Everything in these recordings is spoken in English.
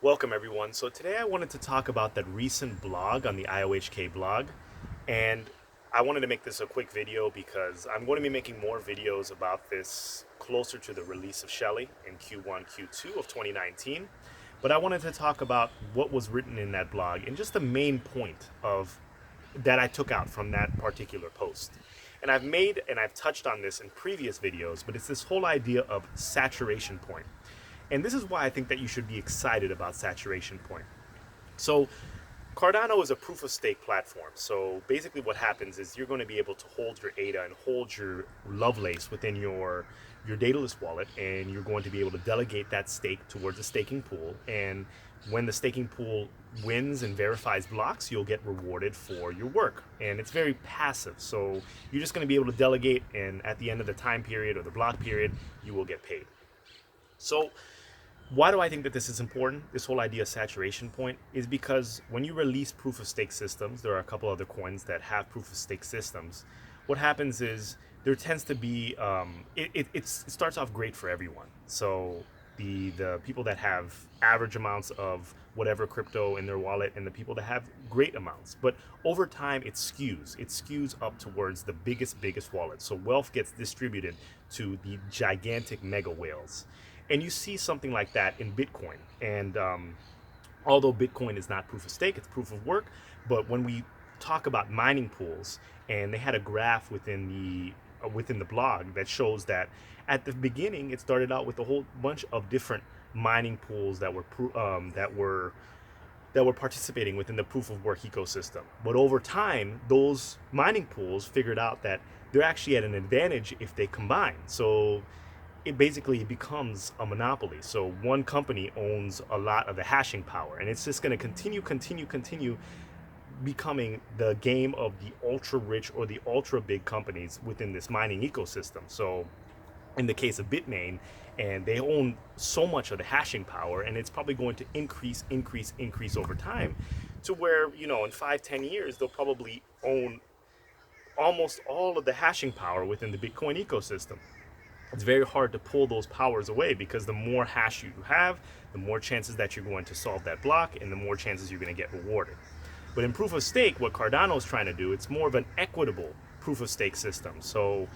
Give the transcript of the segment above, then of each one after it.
Welcome everyone. So today I wanted to talk about that recent blog on the IOHK blog, and I wanted to make this a quick video because I'm going to be making more videos about this closer to the release of Shelly in Q1, Q2 of 2019. But I wanted to talk about what was written in that blog and just the main point of that I took out from that particular post. And I've touched on this in previous videos, but it's this whole idea of saturation point. And this is why I think that you should be excited about saturation point. So Cardano is a proof of stake platform. So basically what happens is you're going to be able to hold your ADA and hold your Lovelace within your dataless wallet, and you're going to be able to delegate that stake towards a staking pool. And when the staking pool wins and verifies blocks, you'll get rewarded for your work. And it's very passive. So you're just going to be able to delegate, and at the end of the time period or the block period, you will get paid. So why do I think that this is important? This whole idea of saturation point is because when you release proof of stake systems, there are a couple other coins that have proof of stake systems. What happens is there tends to be it starts off great for everyone. So the people that have average amounts of whatever crypto in their wallet and the people that have great amounts, but over time it skews up towards the biggest wallets. So wealth gets distributed to the gigantic mega whales. And you see something like that in Bitcoin. And although Bitcoin is not proof of stake, it's proof of work. But when we talk about mining pools, and they had a graph within the blog that shows that at the beginning it started out with a whole bunch of different mining pools that were participating within the proof of work ecosystem. But over time, those mining pools figured out that they're actually at an advantage if they combine. So it basically becomes a monopoly. So one company owns a lot of the hashing power, and it's just going to continue becoming the game of the ultra rich or the ultra big companies within this mining ecosystem. So in the case of Bitmain, and they own so much of the hashing power, and it's probably going to increase over time to where, in 5-10 years, they'll probably own almost all of the hashing power within the Bitcoin ecosystem. It's very hard to pull those powers away because the more hash you have, the more chances that you're going to solve that block, and the more chances you're going to get rewarded. But in proof of stake, what Cardano is trying to do, it's more of an equitable proof of stake system. So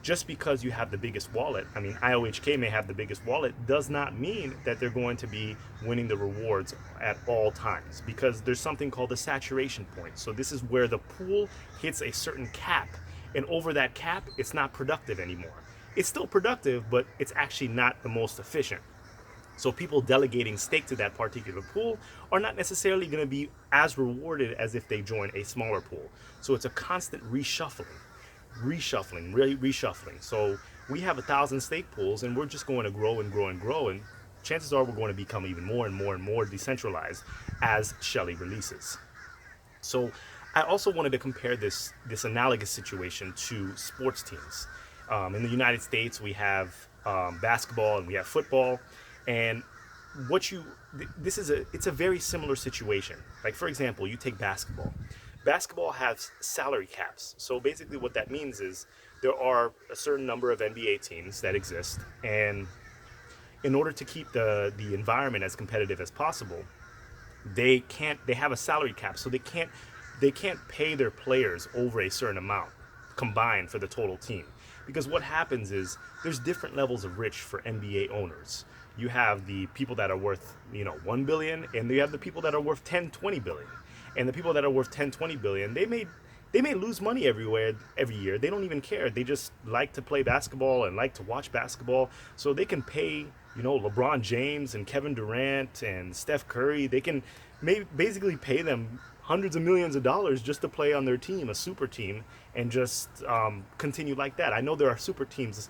just because you have the biggest wallet, I mean, IOHK may have the biggest wallet, does not mean that they're going to be winning the rewards at all times, because there's something called the saturation point. So this is where the pool hits a certain cap, and over that cap, it's not productive anymore. It's still productive, but it's actually not the most efficient. So people delegating stake to that particular pool are not necessarily going to be as rewarded as if they join a smaller pool. So it's a constant reshuffling. So we have 1,000 stake pools, and we're just going to grow and grow and grow. And chances are we're going to become even more and more decentralized as Shelly releases. So I also wanted to compare this analogous situation to sports teams. In the United States, we have basketball and we have football, and it's a very similar situation. Like, for example, you take basketball. Basketball has salary caps. So basically what that means is there are a certain number of NBA teams that exist, and in order to keep the environment as competitive as possible, they have a salary cap, so they can't pay their players over a certain amount combined for the total team. Because what happens is there's different levels of rich for NBA owners. You have the people that are worth, 1 billion, and you have the people that are worth 10, 20 billion. And the people that are worth 10, 20 billion, they may lose money every year. They don't even care. They just like to play basketball and like to watch basketball. So they can pay, LeBron James and Kevin Durant and Steph Curry. They can basically pay them hundreds of millions of dollars just to play on their team, a super team, and just continue like that. I know there are super teams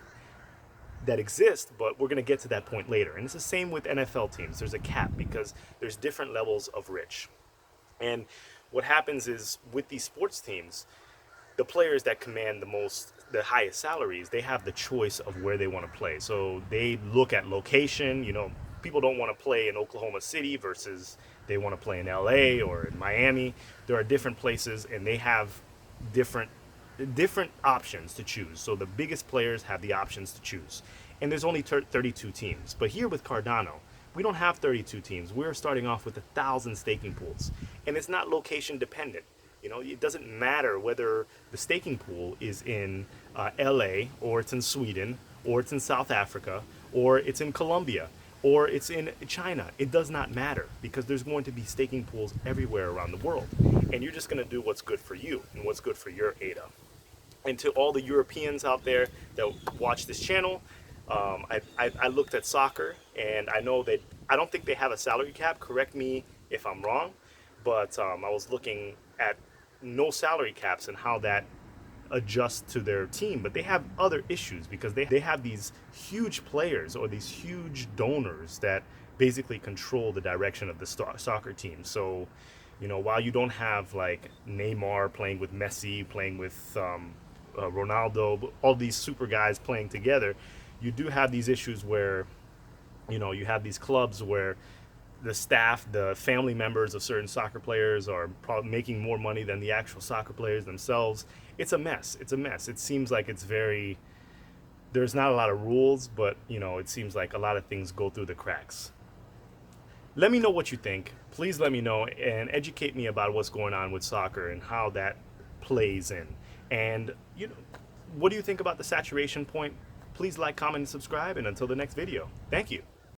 that exist, but we're going to get to that point later. And it's the same with NFL teams. There's a cap because there's different levels of rich. And what happens is with these sports teams, the players that command the highest salaries, they have the choice of where they want to play. So they look at location. People don't want to play in Oklahoma City versus they want to play in LA or in Miami. There are different places, and they have different options to choose. So the biggest players have the options to choose. And there's only 32 teams. But here with Cardano, We don't have 32 teams. We're starting off with 1,000 staking pools, and it's not location dependent. You know, it doesn't matter whether the staking pool is in LA, or it's in Sweden, or it's in South Africa, or it's in Colombia, or it's in China. It does not matter, because there's going to be staking pools everywhere around the world. And you're just going to do what's good for you and what's good for your ADA. And to all the Europeans out there that watch this channel, I looked at soccer, and I know that I don't think they have a salary cap. Correct me if I'm wrong, but I was looking at no salary caps and how that adjusts to their team. But they have other issues, because they have these huge players or these huge donors that basically control the direction of the soccer team. So, you know, while you don't have like Neymar playing with Messi, playing with Ronaldo, all these super guys playing together, you do have these issues where, you know, you have these clubs where the staff, the family members of certain soccer players are probably making more money than the actual soccer players themselves. It's a mess. It's a mess. It seems like it's very, there's not a lot of rules, but, you know, it seems like a lot of things go through the cracks. Let me know what you think. Please let me know and educate me about what's going on with soccer and how that plays in. And, you know, what do you think about the saturation point? Please like, comment, and subscribe. And until the next video, thank you.